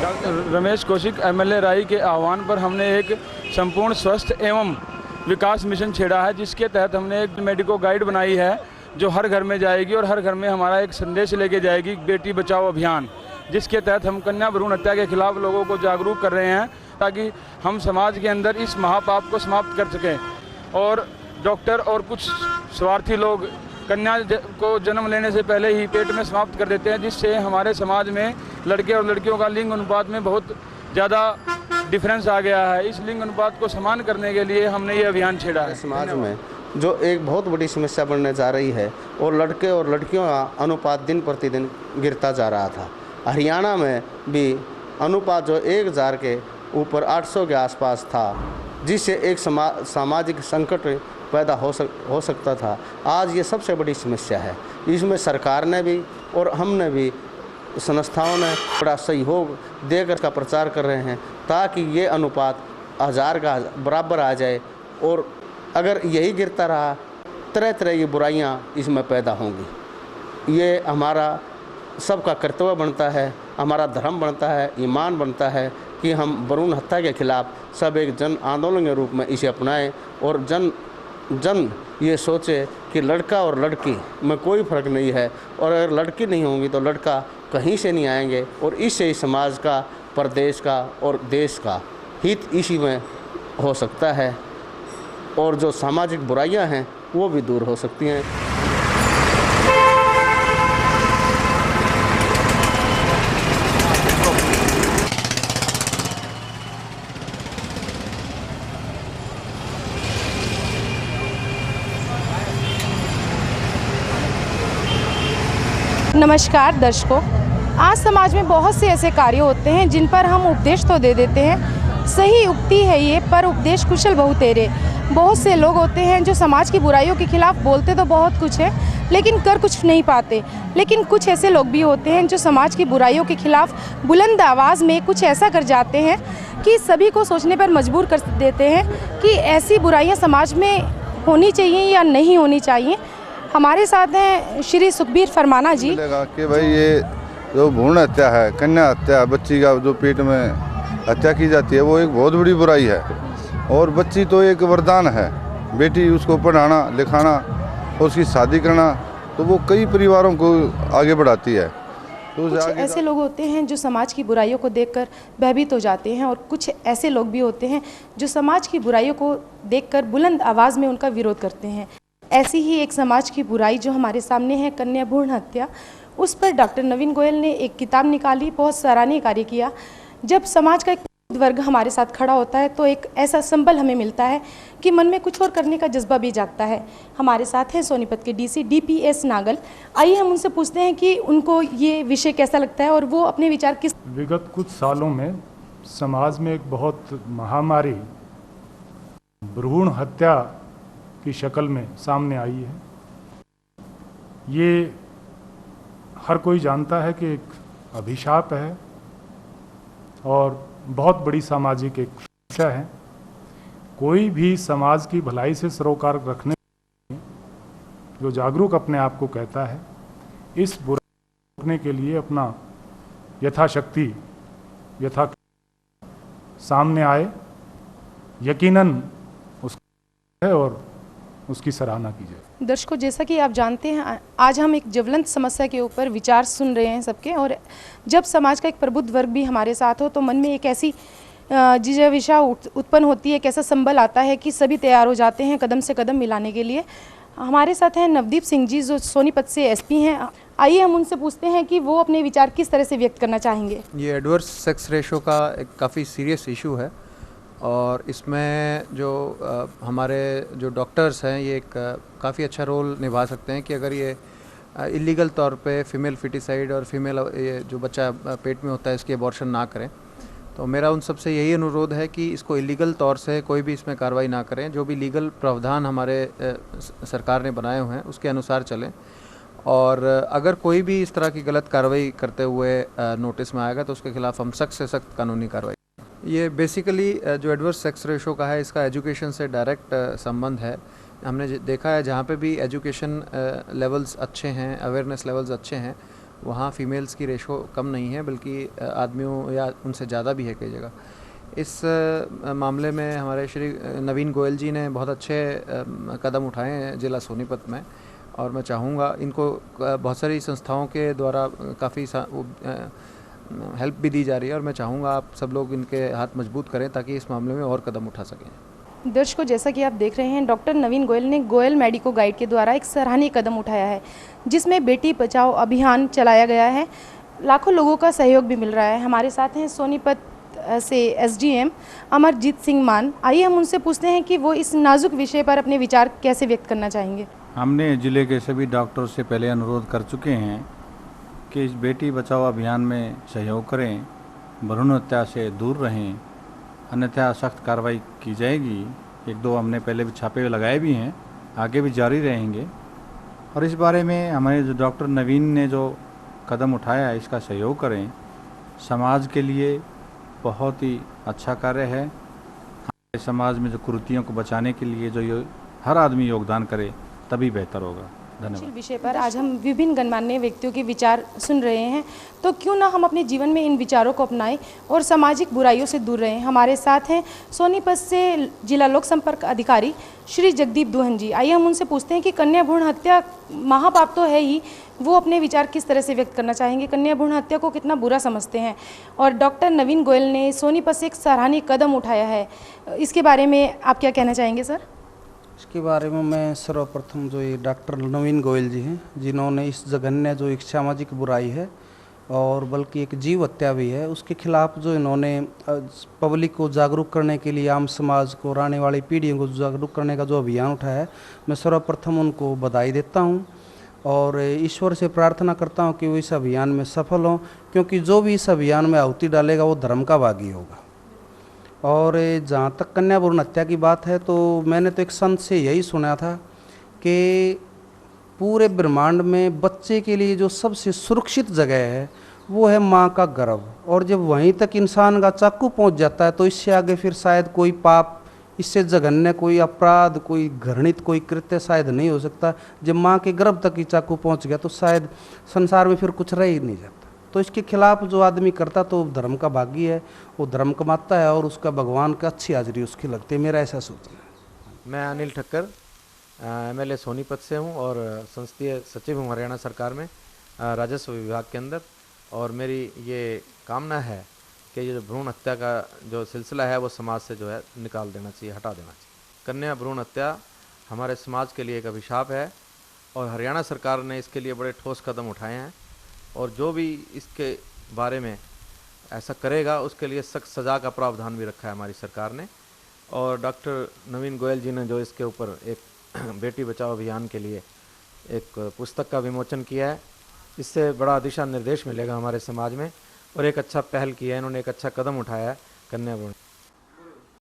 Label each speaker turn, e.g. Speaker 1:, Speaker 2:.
Speaker 1: Doctor Ramesh Kaushik MLA राई के आह्वान पर हमने एक संपूर्ण स्वस्थ एवं विकास मिशन छेड़ा है, जिसके तहत हमने एक मेडिको गाइड बनाई है जो हर घर में जाएगी और हर घर में हमारा एक संदेश लेके जाएगी, बेटी बचाओ अभियान, जिसके तहत हम कन्या भ्रूण हत्या के खिलाफ लोगों को जागरूक कर रहे हैं ताकि हम समाज के अंदर इस महापाप को समाप्त कर सकें। और डॉक्टर और कुछ स्वार्थी लोग कन्या को जन्म लेने से पहले ही पेट में समाप्त कर देते हैं, जिससे हमारे समाज में लड़के और लड़कियों का लिंग अनुपात में बहुत ज़्यादा डिफरेंस आ गया है। इस लिंग अनुपात को समान करने के लिए हमने ये अभियान छेड़ा है।
Speaker 2: समाज में जो एक बहुत बड़ी समस्या बनने जा रही है और लड़के और लड़कियों का अनुपात दिन प्रतिदिन गिरता जा रहा था। हरियाणा में भी अनुपात जो 1000 के ऊपर 800 के आसपास था, जिससे एक सामाजिक संकट पैदा हो सकता था। आज ये सबसे बड़ी समस्या है। इसमें सरकार ने भी और हमने भी, संस्थाओं ने बड़ा सहयोग देकर इसका प्रचार कर रहे हैं ताकि ये अनुपात 1000 का बराबर आ जाए। और अगर यही गिरता रहा, तरह तरह की बुराइयां इसमें पैदा होंगी। ये हमारा सबका कर्तव्य बनता है, हमारा धर्म बनता है, ईमान बनता है कि हम भ्रूण हत्या के खिलाफ सब एक जन आंदोलन के रूप में इसे अपनाएं और जन ये सोचे कि लड़का और लड़की में कोई फ़र्क नहीं है, और अगर लड़की नहीं होंगी तो लड़का कहीं से नहीं आएंगे, और इससे ही समाज का, प्रदेश का और देश का हित इसी में हो सकता है, और जो सामाजिक बुराइयां हैं वो भी दूर हो सकती हैं।
Speaker 3: नमस्कार दर्शकों, आज समाज में बहुत से ऐसे कार्य होते हैं जिन पर हम उपदेश तो दे देते हैं। सही उक्ति है ये, पर उपदेश कुशल बहु तेरे। बहुत से लोग होते हैं जो समाज की बुराइयों के खिलाफ बोलते तो बहुत कुछ है लेकिन कर कुछ नहीं पाते। लेकिन कुछ ऐसे लोग भी होते हैं जो समाज की बुराइयों के खिलाफ बुलंद आवाज़ में कुछ ऐसा कर जाते हैं कि सभी को सोचने पर मजबूर कर देते हैं कि ऐसी बुराइयां समाज में होनी चाहिए या नहीं होनी चाहिए। हमारे साथ हैं श्री सुखबीर फरमाना जी।
Speaker 4: कि भाई ये जो भ्रूण हत्या है, कन्या हत्या, बच्ची का जो पेट में हत्या की जाती है, वो एक बहुत बड़ी बुराई है। और बच्ची तो एक वरदान है, बेटी उसको पढ़ाना लिखाना और उसकी शादी करना, तो वो कई परिवारों को आगे बढ़ाती है। तो
Speaker 3: कुछ ऐसे लोग होते हैं जो समाज की बुराइयों को देखकर भयभीत हो जाते हैं, और कुछ ऐसे लोग भी होते हैं जो समाज की बुराइयों को देखकर बुलंद आवाज़ में उनका विरोध करते हैं। ऐसी ही एक समाज की बुराई जो हमारे सामने है, कन्या भ्रूण हत्या, उस पर डॉक्टर नवीन गोयल ने एक किताब निकाली, बहुत सराहनीय कार्य किया। जब समाज का एक वर्ग हमारे साथ खड़ा होता है तो एक ऐसा संबल हमें मिलता है कि मन में कुछ और करने का जज्बा भी जागता है। हमारे साथ हैं सोनीपत के डीसी DPS नागल। आइए हम उनसे पूछते हैं कि उनको ये विषय कैसा लगता है और वो अपने विचार किस।
Speaker 5: विगत कुछ सालों में समाज में एक बहुत महामारी भ्रूण हत्या की शक्ल में सामने आई है। ये हर कोई जानता है कि एक अभिशाप है और बहुत बड़ी सामाजिक एक समस्या है। कोई भी समाज की भलाई से सरोकार रखने जो जागरूक अपने आप को कहता है, इस बुराई रोकने के लिए अपना यथाशक्ति सामने आए, यकीनन उसका है और उसकी सराहना की जाए।
Speaker 3: दर्शकों, जैसा कि आप जानते हैं, आज हम एक ज्वलंत समस्या के ऊपर विचार सुन रहे हैं सबके, और जब समाज का एक प्रबुद्ध वर्ग भी हमारे साथ हो तो मन में एक ऐसी जिज्ञासा उत्पन्न होती है, एक ऐसा संबल आता है कि सभी तैयार हो जाते हैं कदम से कदम मिलाने के लिए। हमारे साथ हैं नवदीप सिंह जी जो सोनीपत से SP हैं। आइए हम उनसे पूछते हैं कि वो अपने विचार किस तरह से व्यक्त करना चाहेंगे।
Speaker 6: ये एडवर्स सेक्स रेशो का एक काफ़ी सीरियस इशू है, और इसमें जो हमारे जो डॉक्टर्स हैं ये एक काफ़ी अच्छा रोल निभा सकते हैं कि अगर ये इलीगल तौर पे फीमेल फिटिसाइड और फीमेल ये जो बच्चा पेट में होता है इसकी अबॉर्शन ना करें। तो मेरा उन सबसे यही अनुरोध है कि इसको इलीगल तौर से कोई भी इसमें कार्रवाई ना करें, जो भी लीगल प्रावधान हमारे सरकार ने बनाए हुए हैं उसके अनुसार चलें। और अगर कोई भी इस तरह की गलत कार्रवाई करते हुए नोटिस में आएगा तो उसके खिलाफ हम सख्त से सख्त कानूनी कार्रवाई। ये बेसिकली जो एडवर्स सेक्स रेशो का है, इसका एजुकेशन से डायरेक्ट संबंध है। हमने देखा है जहाँ पे भी एजुकेशन लेवल्स अच्छे हैं, अवेयरनेस लेवल्स अच्छे हैं, वहाँ फीमेल्स की रेशो कम नहीं है, बल्कि आदमियों या उनसे ज़्यादा भी है कई जगह। इस मामले में हमारे श्री नवीन गोयल जी ने बहुत अच्छे कदम उठाए हैं ज़िला सोनीपत में, और मैं चाहूँगा इनको बहुत सारी संस्थाओं के द्वारा काफ़ी हेल्प भी दी जा रही है, और मैं चाहूँगा आप सब लोग इनके हाथ मजबूत करें ताकि इस मामले में और कदम उठा सकें।
Speaker 3: दर्शकों, जैसा कि आप देख रहे हैं, डॉक्टर नवीन गोयल ने गोयल मेडिको गाइड के द्वारा एक सराहनीय कदम उठाया है, जिसमें बेटी बचाओ अभियान चलाया गया है। लाखों लोगों का सहयोग भी मिल रहा है। हमारे साथ हैं सोनीपत से एसडीएम अमरजीत सिंह मान। आइए हम उनसे पूछते हैं कि वो इस नाजुक विषय पर अपने विचार कैसे व्यक्त करना चाहेंगे।
Speaker 7: हमने जिले के सभी डॉक्टरों से पहले अनुरोध कर चुके हैं कि इस बेटी बचाओ अभियान में सहयोग करें, भ्रूण हत्या से दूर रहें, अन्यथा सख्त कार्रवाई की जाएगी। 1-2 हमने पहले भी छापे लगाए भी हैं, आगे भी जारी रहेंगे। और इस बारे में हमारे जो डॉक्टर नवीन ने जो कदम उठाया है, इसका सहयोग करें। समाज के लिए बहुत ही अच्छा कार्य है। हमारे समाज में जो कुरीतियों को बचाने के लिए जो हर आदमी योगदान करे तभी बेहतर होगा। धन्यवाद।
Speaker 3: विषय पर आज हम विभिन्न गणमान्य व्यक्तियों के विचार सुन रहे हैं, तो क्यों ना हम अपने जीवन में इन विचारों को अपनाएं और सामाजिक बुराइयों से दूर रहें। हमारे साथ हैं सोनीपत से जिला लोक संपर्क अधिकारी श्री जगदीप दुहन जी। आइए हम उनसे पूछते हैं कि कन्या भ्रूण हत्या महापाप तो है ही, वो अपने विचार किस तरह से व्यक्त करना चाहेंगे, कन्या भ्रूण हत्या को कितना बुरा समझते हैं। और डॉक्टर नवीन गोयल ने सोनीपत से एक सराहनीय कदम उठाया है, इसके बारे में आप क्या कहना चाहेंगे सर?
Speaker 8: इसके बारे में मैं सर्वप्रथम जो ये डॉक्टर नवीन गोयल जी हैं, जिन्होंने इस जघन्य जो एक सामाजिक बुराई है और बल्कि एक जीव हत्या भी है, उसके खिलाफ जो इन्होंने पब्लिक को जागरूक करने के लिए, आम समाज को, आने वाली पीढ़ियों को जागरूक करने का जो अभियान उठाया है, मैं सर्वप्रथम उनको बधाई देता हूँ और ईश्वर से प्रार्थना करता हूँ कि वो इस अभियान में सफल हों, क्योंकि जो भी इस अभियान में आहुति डालेगा वो धर्म का भागी होगा। और जहाँ तक कन्या भ्रूण हत्या की बात है, तो मैंने तो एक संत से यही सुना था कि पूरे ब्रह्मांड में बच्चे के लिए जो सबसे सुरक्षित जगह है वो है माँ का गर्भ, और जब वहीं तक इंसान का चाकू पहुँच जाता है तो इससे आगे फिर शायद कोई पाप, इससे जघन्य कोई अपराध, कोई घृणित कोई कृत्य शायद नहीं हो सकता। जब माँ के गर्भ तक ही चाकू पहुँच गया तो शायद संसार में फिर कुछ रह ही नहीं जाता। तो इसके खिलाफ जो आदमी करता तो धर्म का भागी है, वो धर्म कमाता है और उसका भगवान का अच्छी हाजिरी उसकी लगती है, मेरा ऐसा सोचना है।
Speaker 9: मैं अनिल ठक्कर एमएलए सोनीपत से हूँ और संसदीय सचिव हूँ हरियाणा सरकार में राजस्व विभाग के अंदर। और मेरी ये कामना है कि ये जो भ्रूण हत्या का जो सिलसिला है वो समाज से जो है निकाल देना चाहिए, हटा देना चाहिए। कन्या भ्रूण हत्या हमारे समाज के लिए एक अभिशाप है और हरियाणा सरकार ने इसके लिए बड़े ठोस कदम उठाए हैं, और जो भी इसके बारे में ऐसा करेगा उसके लिए सख्त सज़ा का प्रावधान भी रखा है हमारी सरकार ने। और डॉक्टर नवीन गोयल जी ने जो इसके ऊपर एक बेटी बचाओ अभियान के लिए एक पुस्तक का विमोचन किया है, इससे बड़ा दिशा निर्देश मिलेगा हमारे समाज में, और एक अच्छा पहल किया है इन्होंने, एक अच्छा कदम उठाया है कन्या भ्रूण।